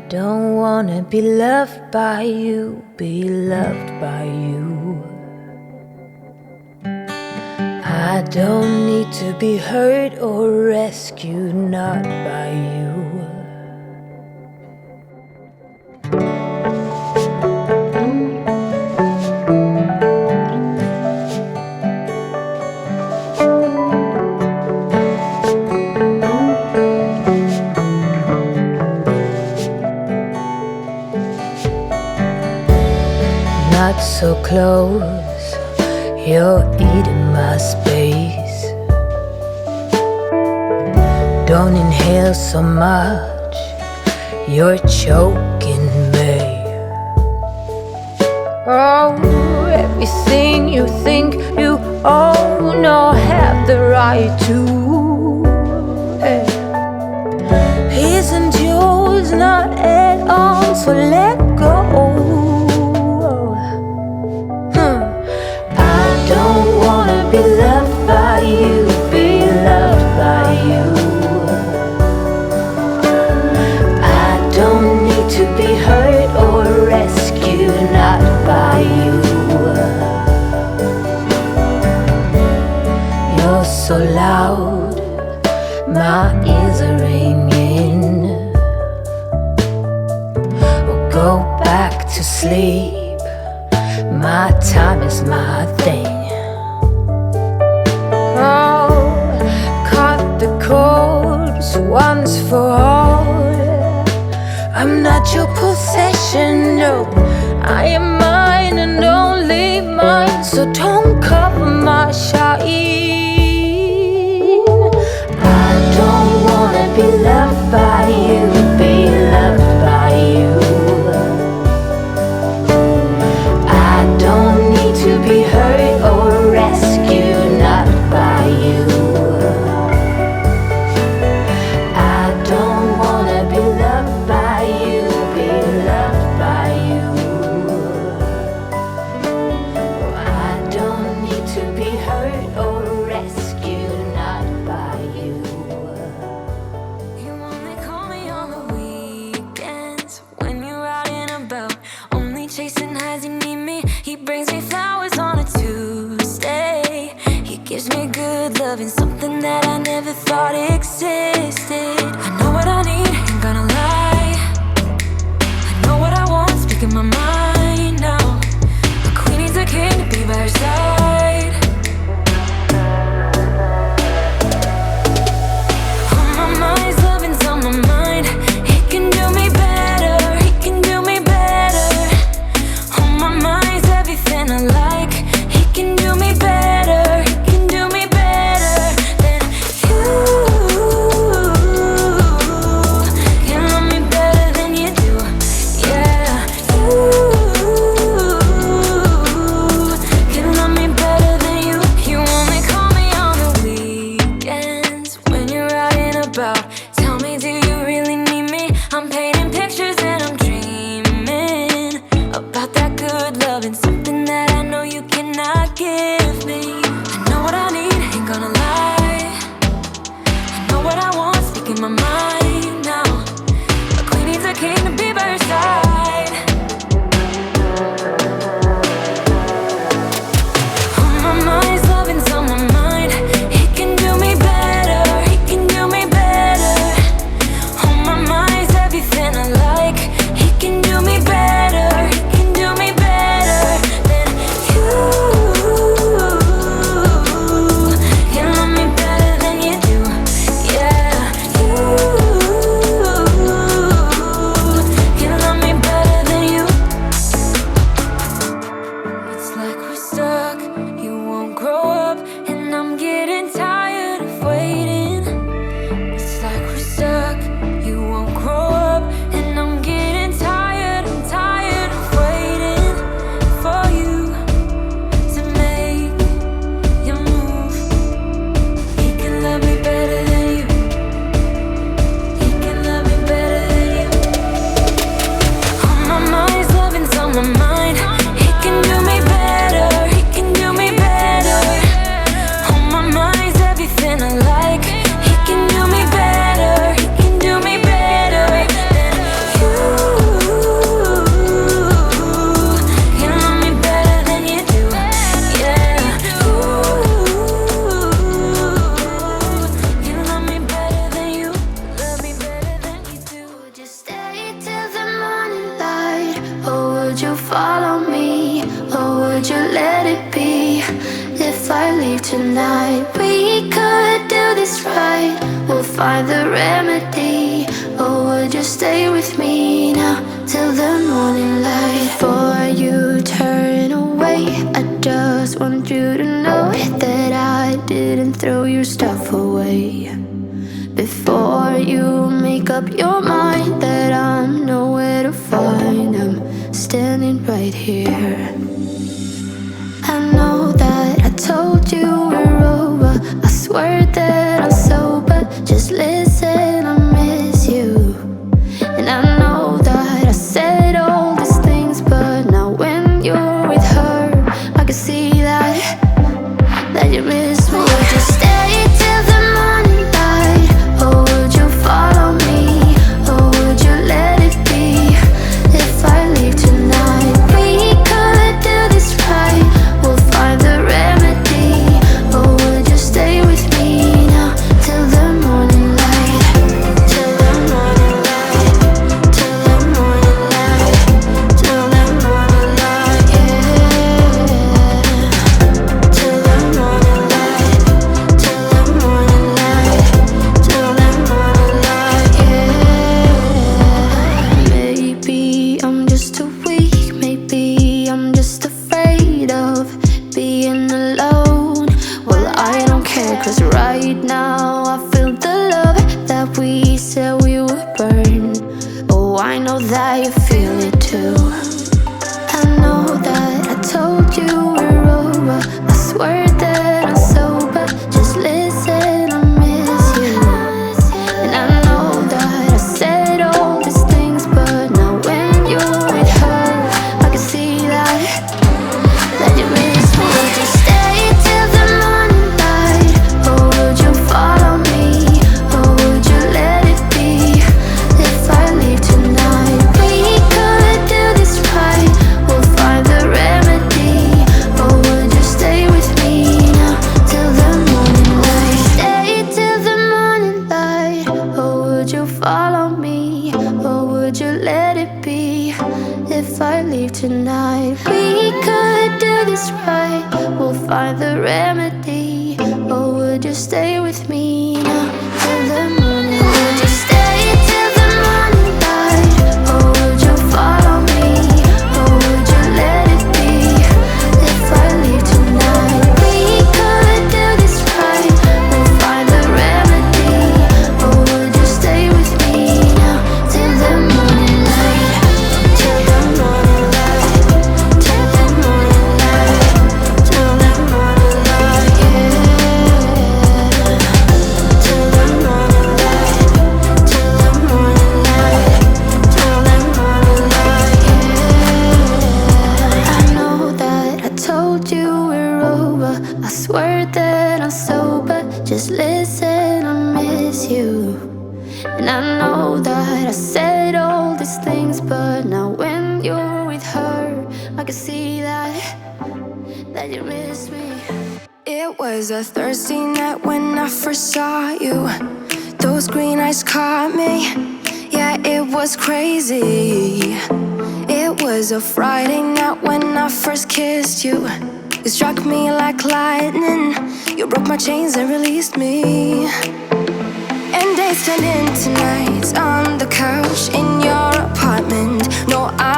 Don't wanna be loved by you, be loved by you. I don't need to be hurt or rescued, not by you. Not so close, you're eating my space. Don't inhale so much, you're choking me. Oh, everything you think you own or have the right to isn't yours, not at all, so let go. Don't wanna be loved by you, be loved by you. I don't need to be hurt or rescued, not by you. You're so loud, my ears are ringing. Well, go back to sleep, my time is my thing. Cut the cords once for all. I'm not your possession, no. I am mine and only mine, so don't cover my shine. I don't wanna be loved by you, be loved by you. I don't need to be hurt or rescued, not by you. I don't wanna be loved by you, be loved by you. I don't need to be hurt or rescued, not by you. You only call me on the weekends when you're out and about, only chasing highs. You need me. He brings me flowers on a Tuesday. He gives me good loving, something that I never thought existed. I know what I need, ain't gonna lie. I know what I want, speaking my mind now. A queen needs a king to be by her side. On my mind, loving's on my mind. He can do me better, he can do me better. On my mind's everything I like. He can do me better, he can do me better than you. Can love me better than you do, yeah. You can love me better than you. You only call me on the weekends when you're out and about. Tell me, do you really need me? I'm painting pictures and I'm dreaming about that good loving, something that I know you cannot give me. I know what I need, ain't gonna lie. I know what I want, speaking my mind now. A queen needs a king to be by her side. On my mind, loving's on my mind. He can do me better, he can do me better. On my mind's everything I like. He can do me better, he can do me better than you. Can love me better than you do, yeah. You follow me, or would you let it be? If I leave tonight, we could do this right. We'll find the remedy. Or would you stay with me now till the morning light? Before you turn away, I just want you to know that I didn't throw your stuff away. Before you make up your mind that I'm nowhere to find, I'm standing right here. I know that I told you we're over. I swear that I'm sober. Just listen, I miss you. And I know that I said all these things, but now when you're with her, I can see that you miss me. Would you stay till the morning light? Or would you follow me? Or would you let it be? If I leave tonight, we could do this right. We'll find the remedy. Or would you stay with me now till the morning light? Till the morning light. Till the morning light. Till the morning light, yeah. Till the morning light. Till the morning light. Till the morning light, yeah. Maybe I'm just too weak. Maybe I'm just afraid of being alone. Well, I don't care, 'cause right now I feel the love that we said we would burn. Oh, I know that you feel it too. I know that I told you we're over. I swear that I'm sober. Just listen, I miss you. And I know that I said all these things, but now when you're with her, I can see that you miss me. Would you stay till the morning light? Or would you follow me? Or would you let it be? If I leave tonight, we could do this right. We'll find the remedy. Or would you stay with me now till the morning light? Stay till the morning light. Or would you follow me? Or would you let it be? If I leave tonight, we could do this right. We'll find the remedy. Or would you stay with me now till the morning light? Would you stay till the morning light? Or would you follow me? Or would you let it be? If I leave tonight, we could do this right. We'll find the remedy. Or would you stay with me now till the morning light? Till the morning light. Till the morning light. Till the morning light, yeah. Till the morning light. Till the morning light. Till the morning light, yeah. I know that I told you we're over. I swear that I'm sober. Just listen, I miss you. And I know that I said all these things, but now when you're with her, I can see that you miss me. It was a Thursday night when I first saw you. Those green eyes caught me. Yeah, it was crazy. It was a Friday night when I first kissed you. You struck me like lightning. You broke my chains and released me. And days turned into nights on the couch in your apartment. No, I